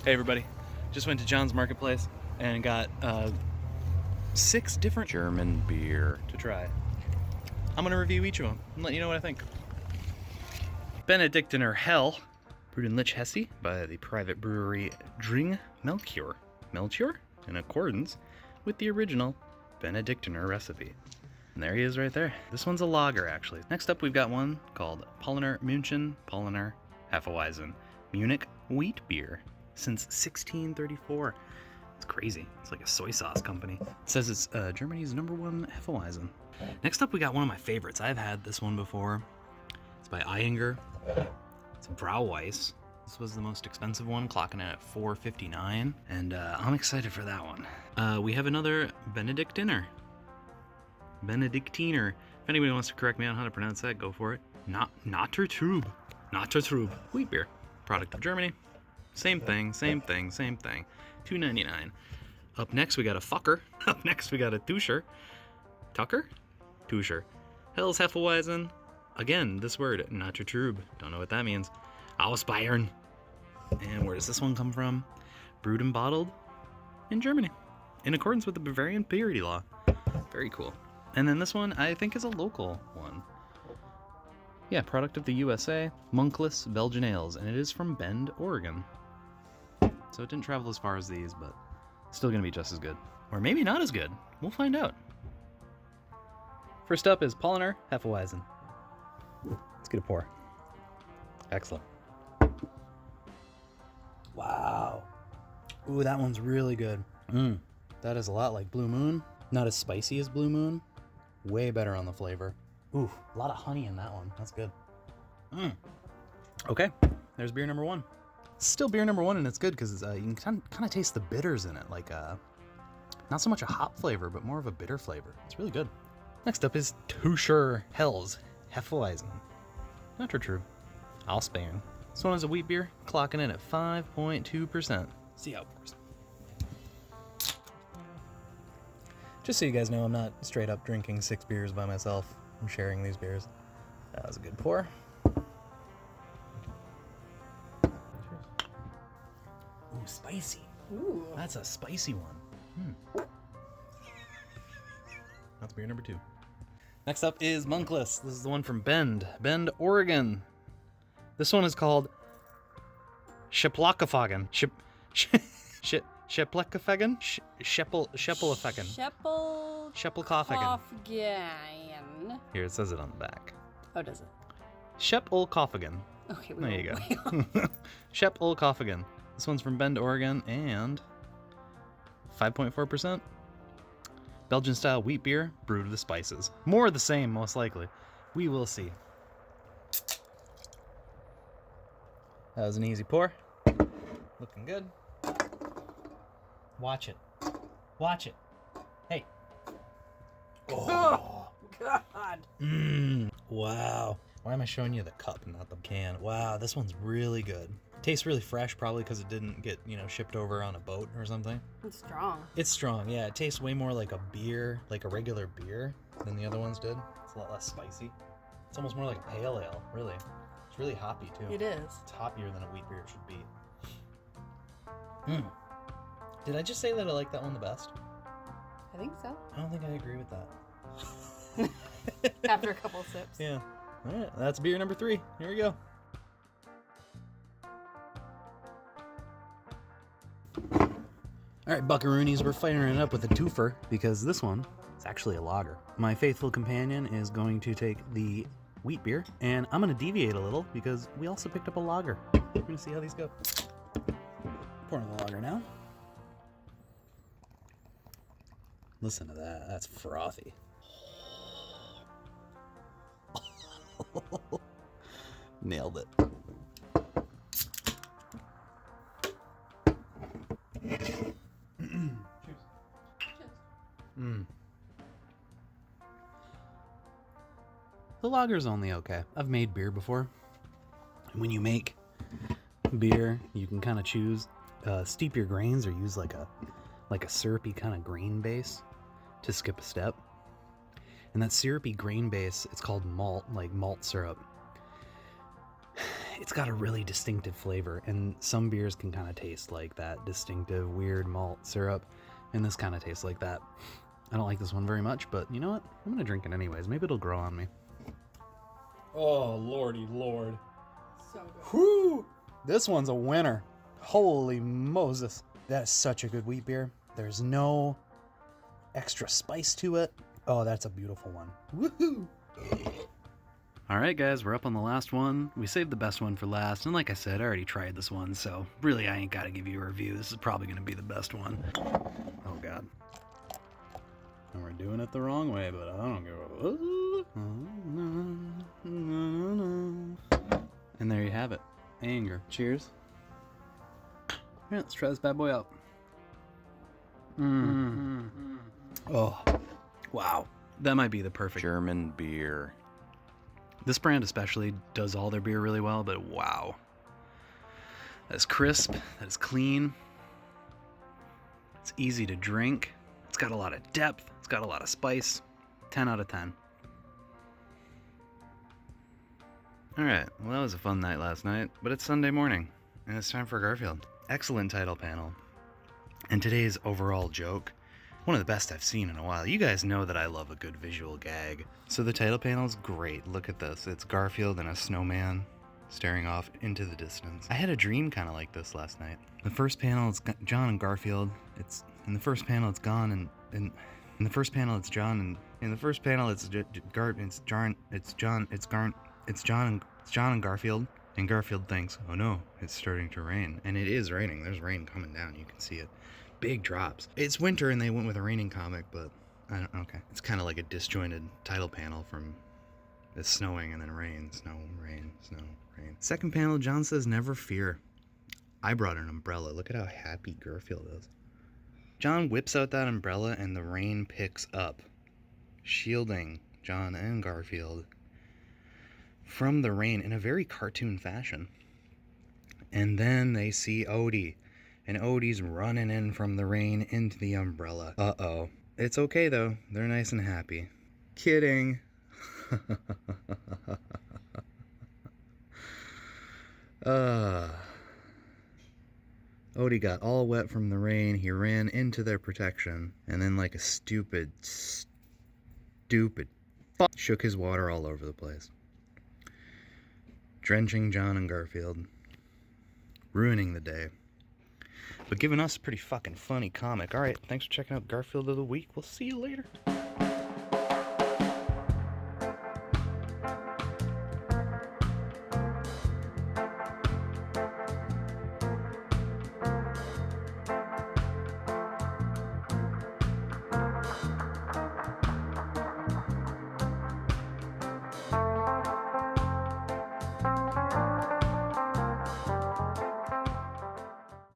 Hey everybody, just went to John's Marketplace and got 6 different German beer to try. I'm gonna review each of them and let you know what I think. Benedictiner Hell, brewed in Lich Hesse by the private brewery Dring Melchior. Melchior? In accordance with the original Benedictiner recipe. And there he is right there. This one's a lager, actually. Next up, we've got one called Polliner München Polliner Hefeweizen Munich Wheat Beer since 1634. It's crazy. It's like a soy sauce company. It says it's Germany's #1 Hefeweizen. Next up, we got one of my favorites. I've had this one before. It's by Eyinger. It's Brauweiss. This was the most expensive one, clocking in at $4.59, and I'm excited for that one. We have another Benedictiner. If anybody wants to correct me on how to pronounce that, go for it. Nattertrub. Wheat beer. Product of Germany. Same thing. $2.99. Up next, we got a Fucker. Up next, we got a Tuscher. Tuscher. Hell's Hefeweizen. Again, this word, Nattertrub. Don't know what that means. Aus Bayern. And where does this one come from? Brewed and bottled in Germany, in accordance with the Bavarian purity law. Very cool. And then this one, I think, is a local one. Yeah, product of the USA, Monkless Belgian Ales, and it is from Bend, Oregon. So it didn't travel as far as these, but still gonna be just as good. Or maybe not as good. We'll find out. First up is Polliner Hefeweizen. Let's get a pour. Excellent. Wow. Ooh, that one's really good. That is a lot like Blue Moon. Not as spicy as Blue Moon. Way better on the flavor. Ooh, a lot of honey in that one. That's good. Okay, there's beer number 1. Still beer number 1, and it's good because you can kind of taste the bitters in it. Like, not so much a hop flavor, but more of a bitter flavor. It's really good. Next up is Tuscher Hell's Hefeweizen. Nattertrub. Aus Bayern. This one is a wheat beer, clocking in at 5.2%. See how it pours. Just so you guys know, I'm not straight up drinking 6 beers by myself. I'm sharing these beers. That was a good pour. Ooh, spicy. Ooh. That's a spicy one. That's beer number 2. Next up is Monkless. This is the one from Bend, Oregon. This one is called Sheplockafagen. Sheplockafagen? Sheplockafagen. Sheplockafagen. Here, it says it on the back. Oh, does it? Sheplockafagen. Okay, There you go. Sheplockafagen. This one's from Bend, Oregon, and 5.4%. Belgian-style wheat beer, brewed with spices. More of the same, most likely. We will see. That was an easy pour. Looking good. Watch it. Hey. Oh, God. Wow. Why am I showing you the cup and not the can? Wow, this one's really good. Tastes really fresh, probably because it didn't get, shipped over on a boat or something. It's strong. It's strong, yeah. It tastes way more like a beer, like a regular beer, than the other ones did. It's a lot less spicy. It's almost more like a pale ale, really. It's really hoppy, too. It is. It's hoppier than a wheat beer should be. Did I just say that I like that one the best? I think so. I don't think I agree with that. After a couple sips. Yeah. All right, that's beer number 3. Here we go. All right, buckaroonies, we're firing it up with a twofer because this one is actually a lager. My faithful companion is going to take the wheat beer, and I'm going to deviate a little because we also picked up a lager. We're going to see how these go. Pouring the lager now. Listen to that. That's frothy. Nailed it. The lager's only okay. I've made beer before. When you make beer, you can kind of choose steep your grains or use like a syrupy kind of grain base to skip a step. And that syrupy grain base, it's called malt, like malt syrup. It's got a really distinctive flavor, and some beers can kind of taste like that distinctive, weird malt syrup, and this kind of tastes like that. I don't like this one very much, but you know what? I'm gonna drink it anyways. Maybe it'll grow on me. Oh, lordy lord. So good. Whoo! This one's a winner. Holy Moses. That is such a good wheat beer. There's no extra spice to it. Oh, that's a beautiful one. Woohoo! Alright guys, we're up on the last one. We saved the best one for last, and like I said, I already tried this one, so really I ain't gotta give you a review. This is probably gonna be the best one. Oh god. And we're doing it the wrong way, but I don't give a... And there you have it. Anger. Cheers. Yeah, let's try this bad boy out. Oh, wow. That might be the perfect German beer. This brand especially does all their beer really well, but wow. That is crisp, that is clean. It's easy to drink. It's got a lot of depth. It's got a lot of spice. 10 out of 10. Alright, well that was a fun night last night, but it's Sunday morning, and it's time for Garfield. Excellent title panel. And today's overall joke, one of the best I've seen in a while. You guys know that I love a good visual gag. So the title panel's great. Look at this. It's Garfield and a snowman staring off into the distance. I had a dream kind of like this last night. The first panel, it's John and Garfield. In the first panel, it's John and in the first panel, it's John and in the first panel, it's John and Garfield. And Garfield thinks, oh no, it's starting to rain. And it is raining. There's rain coming down. You can see it. Big drops. It's winter and they went with a raining comic, but I don't, okay. It's kind of like a disjointed title panel from it's snowing and then rain, snow, rain, snow, rain. Second panel, John says, never fear. I brought an umbrella. Look at how happy Garfield is. John whips out that umbrella and the rain picks up, shielding John and Garfield from the rain in a very cartoon fashion. And then they see Odie. And Odie's running in from the rain into the umbrella. Uh-oh. It's okay, though. They're nice and happy. Kidding. Odie got all wet from the rain. He ran into their protection. And then like a stupid fuck shook his water all over the place. Drenching John and Garfield. Ruining the day. But giving us a pretty fucking funny comic. Alright, thanks for checking out Garfield of the Week. We'll see you later.